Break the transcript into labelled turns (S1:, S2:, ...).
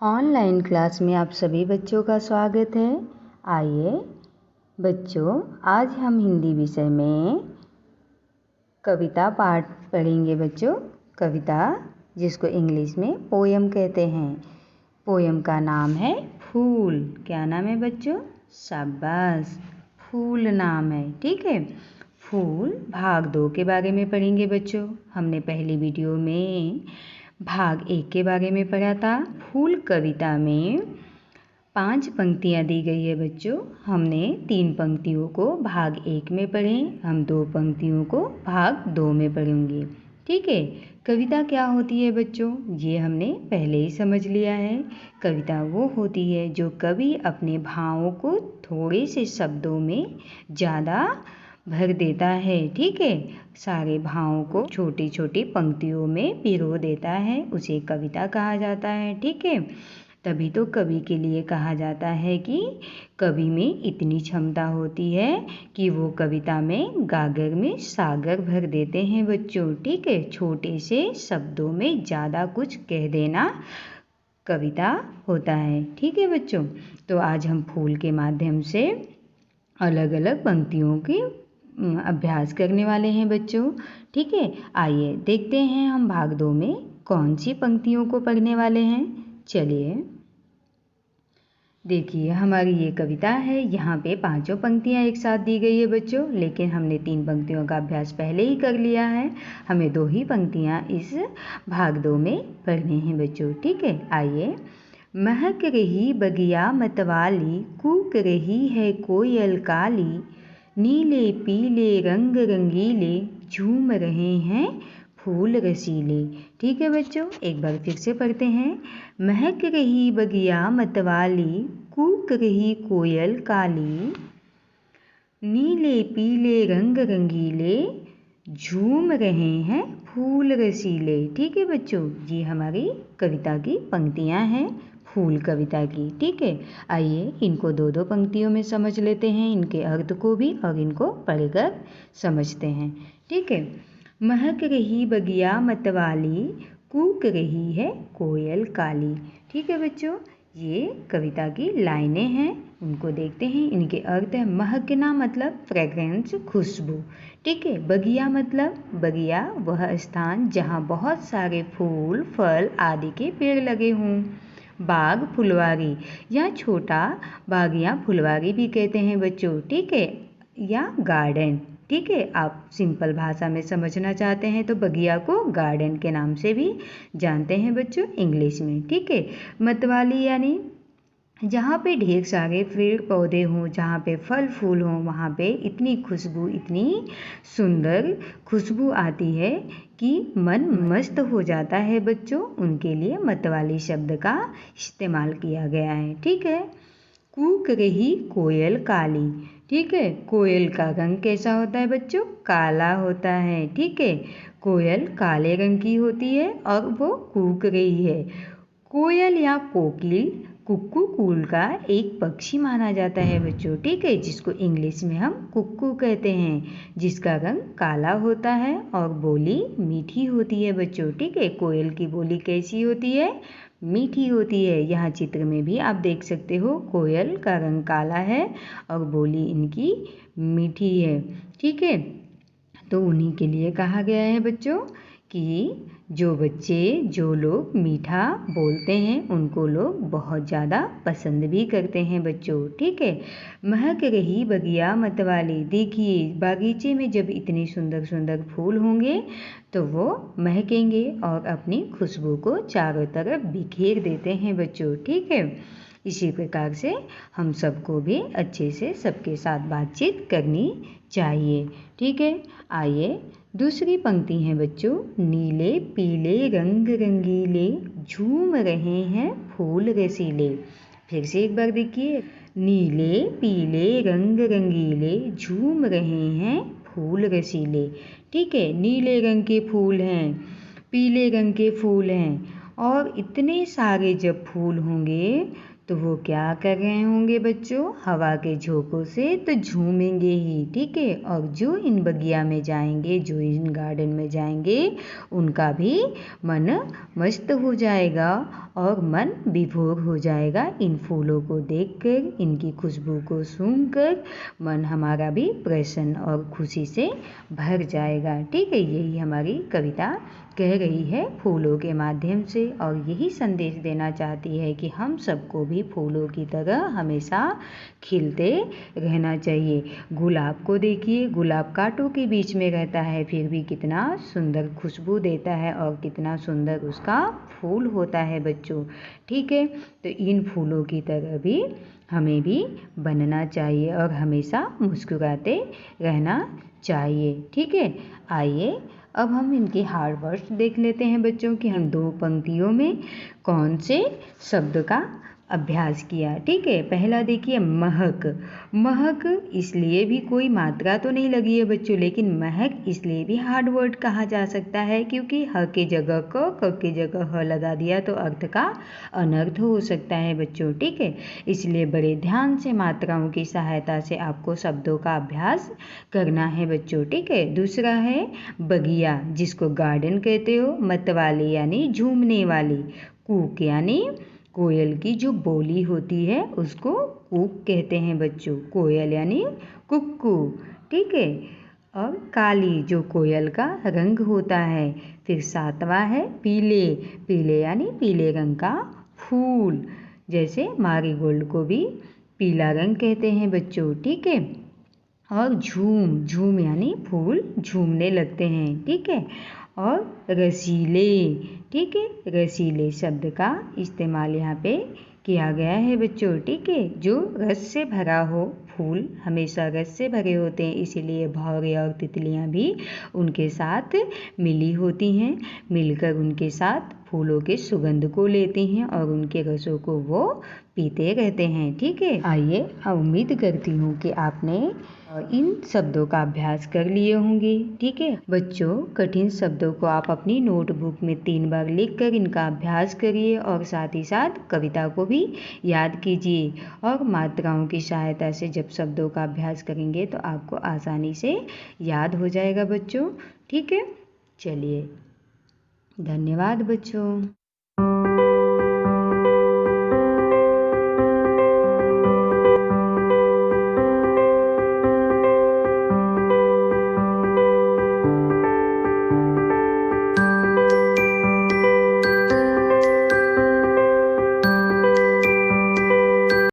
S1: Online class में आप सभी बच्चों का स्वागत है। आइए बच्चों, आज हम हिंदी विषय में कविता पाठ पढ़ेंगे। बच्चों, कविता जिसको इंग्लिश में पोयम कहते हैं। पोयम का नाम है फूल। क्या नाम है बच्चों? शाबाश, फूल नाम है। ठीक है, फूल भाग 2 के बारे में पढ़ेंगे बच्चों। हमने पहली वीडियो में भाग 1 के बारे में पढ़ा था। फूल कविता में 5 पंक्तियाँ दी गई है बच्चों। हमने 3 पंक्तियों को भाग 1 में पढ़े, हम 2 पंक्तियों को भाग 2 में पढ़ेंगे। ठीक है, कविता क्या होती है बच्चों? ये हमने पहले ही समझ लिया है। कविता वो होती है जो कवि अपने भावों को थोड़े से शब्दों में ज़्यादा भर देता है। ठीक है, सारे भावों को छोटी छोटी पंक्तियों में पिरो देता है, उसे कविता कहा जाता है। ठीक है, तभी तो कवि के लिए कहा जाता है कि कवि में इतनी क्षमता होती है कि वो कविता में गागर में सागर भर देते हैं बच्चों। ठीक है, छोटे से शब्दों में ज़्यादा कुछ कह देना कविता होता है। ठीक है बच्चों, तो आज हम फूल के माध्यम से अलग अलग पंक्तियों की अभ्यास करने वाले हैं बच्चों। ठीक है, आइए देखते हैं हम भाग 2 में कौन सी पंक्तियों को पढ़ने वाले हैं। चलिए देखिए, हमारी ये कविता है। यहाँ पे 5 पंक्तियाँ एक साथ दी गई है बच्चों, लेकिन हमने 3 पंक्तियों का अभ्यास पहले ही कर लिया है। हमें 2 ही पंक्तियाँ इस भाग 2 में पढ़ने हैं बच्चों। ठीक है, आइए। महक रही बगिया मतवाली, कूक रही है कोयल काली, नीले पीले रंग रंगीले, झूम रहे हैं फूल रसीले। ठीक है बच्चों, एक बार फिर से पढ़ते हैं। महक रही बगिया मतवाली, कूक रही कोयल काली, नीले पीले रंग रंगीले, झूम रहे हैं फूल रसीले। ठीक है बच्चों, ये हमारी कविता की पंक्तियाँ हैं, फूल कविता की। ठीक है, आइए इनको 2-2 पंक्तियों में समझ लेते हैं, इनके अर्थ को भी, और इनको पढ़कर समझते हैं। ठीक है, महक रही बगिया मतवाली, कूक रही है कोयल काली। ठीक है बच्चों, ये कविता की लाइनें हैं, उनको देखते हैं। इनके अर्थ है, महकना मतलब फ्रेग्रेंस, खुशबू। ठीक है, बगिया मतलब, बगिया वह स्थान जहाँ बहुत सारे फूल फल आदि के पेड़ लगे हों। बाग फुलवारी, या छोटा बाग या फुलवारी भी कहते हैं बच्चों। ठीक है, या गार्डन। ठीक है, आप सिंपल भाषा में समझना चाहते हैं तो बगिया को गार्डन के नाम से भी जानते हैं बच्चों इंग्लिश में। ठीक है, मतवाली यानी जहाँ पे ढेर सारे पेड़ पौधे हों, जहाँ पे फल फूल हों, वहाँ पे इतनी खुशबू, इतनी सुंदर खुशबू आती है कि मन मस्त हो जाता है बच्चों। उनके लिए मतवाली शब्द का इस्तेमाल किया गया है। ठीक है, कूक रही कोयल काली। ठीक है, कोयल का रंग कैसा होता है बच्चों? काला होता है। ठीक है, कोयल काले रंग की होती है और वो कूक रही है। कोयल या कोकिल कुक्कू कुल का एक पक्षी माना जाता है बच्चों। ठीक है, जिसको इंग्लिश में हम कुक्कू कहते हैं, जिसका रंग काला होता है और बोली मीठी होती है बच्चों। ठीक है, कोयल की बोली कैसी होती है? मीठी होती है। यहाँ चित्र में भी आप देख सकते हो, कोयल का रंग काला है और बोली इनकी मीठी है। ठीक है, तो उन्हीं के लिए कहा गया है बच्चों कि जो लोग मीठा बोलते हैं उनको लोग बहुत ज़्यादा पसंद भी करते हैं बच्चों। ठीक है, महक रही बगिया मतवाली। देखिए, बागीचे में जब इतने सुंदर सुंदर फूल होंगे तो वो महकेंगे और अपनी खुशबू को चारों तरफ बिखेर देते हैं बच्चों। ठीक है, इसी प्रकार से हम सबको भी अच्छे से सबके साथ बातचीत करनी चाहिए। ठीक है, आइए दूसरी पंक्ति है बच्चों। नीले पीले रंग रंगीले, झूम रहे हैं फूल रसीले। फिर से एक बार देखिए, नीले पीले रंग रंगीले, झूम रहे हैं फूल रसीले। ठीक है, नीले रंग के फूल हैं, पीले रंग के फूल हैं, और इतने सारे जब फूल होंगे तो वो क्या कर रहे होंगे बच्चों, हवा के झोंकों से तो झूमेंगे ही, ठीक है। और जो इन बगिया में जाएंगे, जो इन गार्डन में जाएंगे, उनका भी मन मस्त हो जाएगा और मन विभोर हो जाएगा इन फूलों को देखकर, इनकी खुशबू को सूंघकर मन हमारा भी प्रसन्न और खुशी से भर जाएगा, ठीक है। यही हमारी कविता कह रही है फूलों के माध्यम से, और यही संदेश देना चाहती है कि हम सबको भी फूलों की तरह हमेशा खिलते रहना चाहिए। गुलाब को देखिए, गुलाब कांटों के बीच में रहता है, फिर भी कितना सुंदर खुशबू देता है और कितना सुंदर उसका फूल होता है बच्चों, ठीक है। तो इन फूलों की तरह भी हमें भी बनना चाहिए और हमेशा मुस्कुराते रहना चाहिए, ठीक है। आइए अब हम इनके हार्ड वर्ड्स देख लेते हैं बच्चों कि हम 2 पंक्तियों में कौन से शब्द का अभ्यास किया, ठीक है। पहला देखिए महक। महक इसलिए भी कोई मात्रा तो नहीं लगी है बच्चों, लेकिन महक इसलिए भी हार्ड वर्ड कहा जा सकता है क्योंकि ह के जगह क के जगह ह लगा दिया तो अर्थ का अनर्थ हो सकता है बच्चों, ठीक है। इसलिए बड़े ध्यान से मात्राओं की सहायता से आपको शब्दों का अभ्यास करना है बच्चों, ठीक है। दूसरा है बगिया, जिसको गार्डन कहते हो, मतवाली यानी झूमने वाली, कूक यानी कोयल की जो बोली होती है उसको कूक कहते हैं बच्चों, कोयल यानी कुक्कू, ठीक है। और काली जो कोयल का रंग होता है। फिर 7वां है पीले, पीले यानी पीले रंग का फूल, जैसे मारीगोल्ड को भी पीला रंग कहते हैं बच्चों, ठीक है। और झूम, झूम यानी फूल झूमने लगते हैं, ठीक है। और रसीले, ठीक है, रसीले शब्द का इस्तेमाल यहाँ पे किया गया है बच्चों, ठीक है। जो रस से भरा हो, फूल हमेशा रस से भरे होते हैं, इसीलिए भौरे और तितलियाँ भी उनके साथ मिली होती हैं, मिलकर उनके साथ फूलों के सुगंध को लेती हैं और उनके रसों को वो पीते रहते हैं, ठीक है। आइए उम्मीद करती हूँ कि आपने इन शब्दों का अभ्यास कर लिए होंगे, ठीक है बच्चों। कठिन शब्दों को आप अपनी नोटबुक में 3 बार लिखकर इनका अभ्यास करिए और साथ ही साथ कविता को भी याद कीजिए। और मात्राओं की सहायता से जब शब्दों का अभ्यास करेंगे तो आपको आसानी से याद हो जाएगा बच्चों, ठीक है। चलिए, धन्यवाद बच्चों।